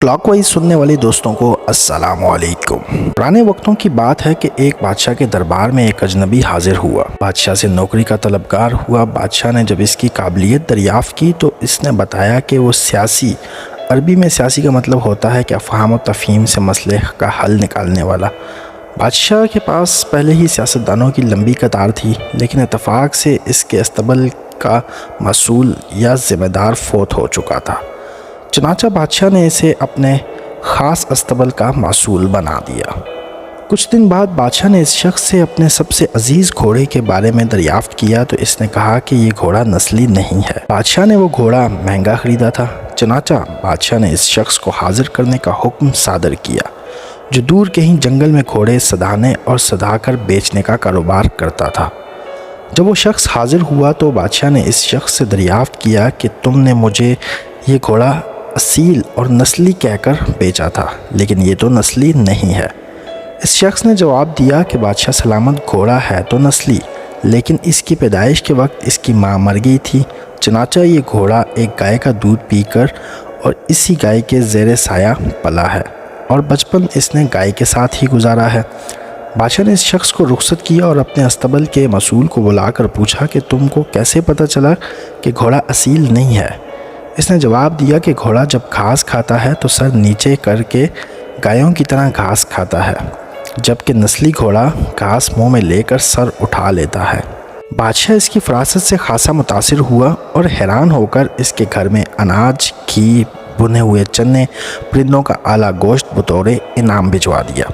Clock wise सुनने वाले दोस्तों को अस्सलाम वालेकुम। पुराने वक्तों की बात है कि एक बादशाह के दरबार में एक अजनबी हाजिर हुआ। बादशाह से नौकरी का तलबगार हुआ। बादशाह ने जब इसकी काबिलियत दरियाफ़्त की तो इसने बताया कि वो सियासी, अरबी में सियासी का मतलब होता है कि अफ़हाम और तफ़हीम से मसले का हल निकालने वाला। बादशाह के पास पहले ही सियासतदानों की लंबी कतार थी, लेकिन इत्तफ़ाक़ से इसके अस्तबल का मसूल या ज़िम्मेदार फ़ौत हो चुका था। चनाचा बादशाह ने इसे अपने ख़ास अस्तबल का मसूल बना दिया। कुछ दिन बाद बादशाह ने इस शख्स से अपने सबसे अजीज़ घोड़े के बारे में दरियाफ़्त किया तो इसने कहा कि ये घोड़ा नस्ली नहीं है। बादशाह ने वो घोड़ा महंगा ख़रीदा था। चनाचा बादशाह ने इस शख्स को हाज़िर करने का हुक्म सादर किया, जो दूर कहीं जंगल में घोड़े सधाने और सधाकर बेचने का कारोबार करता था। जब वो शख्स हाज़िर हुआ तो बादशाह ने इस शख्स से दरियाफ़्त किया कि तुमने मुझे ये घोड़ा असील और नस्ली कहकर बेचा था, लेकिन ये तो नस्ली नहीं है। इस शख्स ने जवाब दिया कि बादशाह सलामत, घोड़ा है तो नस्ली, लेकिन इसकी पैदाइश के वक्त इसकी माँ मर गई थी। चनाचा ये घोड़ा एक गाय का दूध पीकर और इसी गाय के ज़ेरे साया पला है और बचपन इसने गाय के साथ ही गुजारा है। बादशाह ने इस शख्स को रुखसत किया और अपने अस्तबल के मसूल को बुलाकर पूछा कि तुमको कैसे पता चला कि घोड़ा असील नहीं है। इसने जवाब दिया कि घोड़ा जब घास खाता है तो सर नीचे करके गायों की तरह घास खाता है, जबकि नस्ली घोड़ा घास मुंह में लेकर सर उठा लेता है। बादशाह इसकी फरासत से खासा मुतासिर हुआ और हैरान होकर इसके घर में अनाज, घी, भुने हुए चने, परिंदों का आला गोश्त बतौर इनाम भिजवा दिया।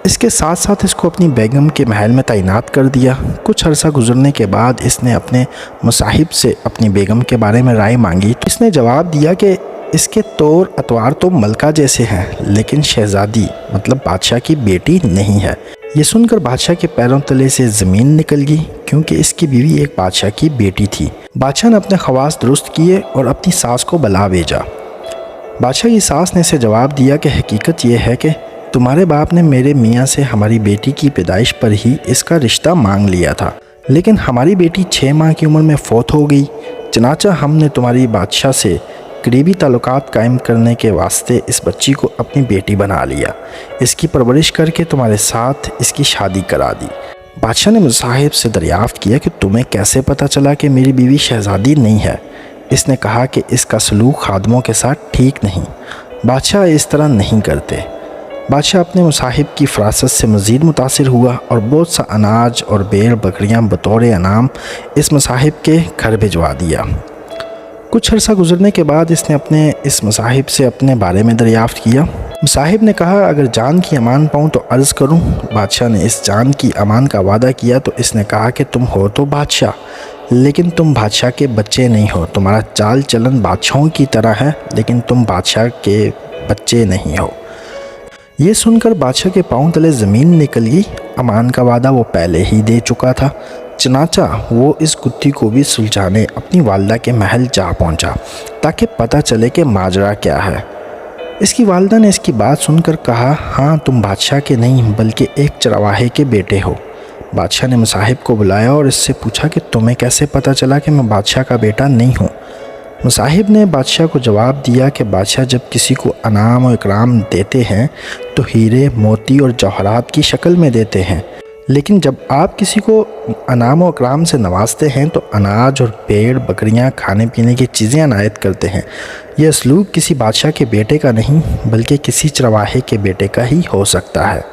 इसके साथ साथ इसको अपनी बेगम के महल में तैनात कर दिया। कुछ अरसा गुजरने के बाद इसने अपने मुसाहिब से अपनी बेगम के बारे में राय मांगी तो इसने जवाब दिया कि इसके तौर अतवार तो मलका जैसे हैं, लेकिन शहजादी मतलब बादशाह की बेटी नहीं है। ये सुनकर बादशाह के पैरों तले से ज़मीन निकल गई, क्योंकि इसकी बीवी एक बादशाह की बेटी थी। बादशाह ने अपने ख़वास दुरुस्त किए और अपनी सास को बुला भेजा। बादशाह की सास ने इसे जवाब दिया कि हकीकत यह है कि तुम्हारे बाप ने मेरे मियाँ से हमारी बेटी की पैदाइश पर ही इसका रिश्ता मांग लिया था, लेकिन हमारी बेटी 6 माह की उम्र में फ़ौत हो गई। चनाचा हमने तुम्हारी बादशाह से करीबी ताल्लुकात कायम करने के वास्ते इस बच्ची को अपनी बेटी बना लिया। इसकी परवरिश करके तुम्हारे साथ इसकी शादी करा दी। बादशाह ने मुसाहिब से दरियाफ़्त किया कि तुम्हें कैसे पता चला कि मेरी बीवी शहजादी नहीं है। इसने कहा कि इसका सलूक खादमों के साथ ठीक नहीं, बादशाह इस तरह नहीं करते। बादशाह अपने मुसाहिब की फरासत से मज़ीद मुतासिर हुआ और बहुत सा अनाज और भेड़ बकरियां बतौर इनाम इस मुसाहिब के घर भिजवा दिया। कुछ अर्सा गुजरने के बाद इसने अपने इस मुसाहिब से अपने बारे में दरियाफ़्त किया। मुसाहिब ने कहा, अगर जान की अमान पाऊँ तो अर्ज़ करूँ। बादशाह ने इस जान की अमान का वादा किया तो इसने कहा कि तुम हो तो बादशाह, लेकिन तुम बादशाह के बच्चे नहीं हो। तुम्हारा चाल चलन बादशाहों की तरह है, लेकिन तुम बादशाह के बच्चे नहीं हो। ये सुनकर बादशाह के पाँव तले ज़मीन निकल गई। अमान का वादा वो पहले ही दे चुका था। चनाचा वो इस गुत्थी को भी सुलझाने अपनी वालदा के महल जा पहुंचा, ताकि पता चले कि माजरा क्या है। इसकी वालदा ने इसकी बात सुनकर कहा, हाँ, तुम बादशाह के नहीं बल्कि एक चरवाहे के बेटे हो। बादशाह ने मुसाहिब को बुलाया और इससे पूछा कि तुम्हें कैसे पता चला कि मैं बादशाह का बेटा नहीं हूँ। मुसाहिब ने बादशाह को जवाब दिया कि बादशाह जब किसी को अनाम और इकराम देते हैं तो हीरे, मोती और जवाहरात की शक्ल में देते हैं, लेकिन जब आप किसी को अनाम और इकराम से नवाजते हैं तो अनाज और भेड़ बकरियां, खाने पीने की चीज़ें अनायत करते हैं। यह सलूक किसी बादशाह के बेटे का नहीं बल्कि किसी चरवाहे के बेटे का ही हो सकता है।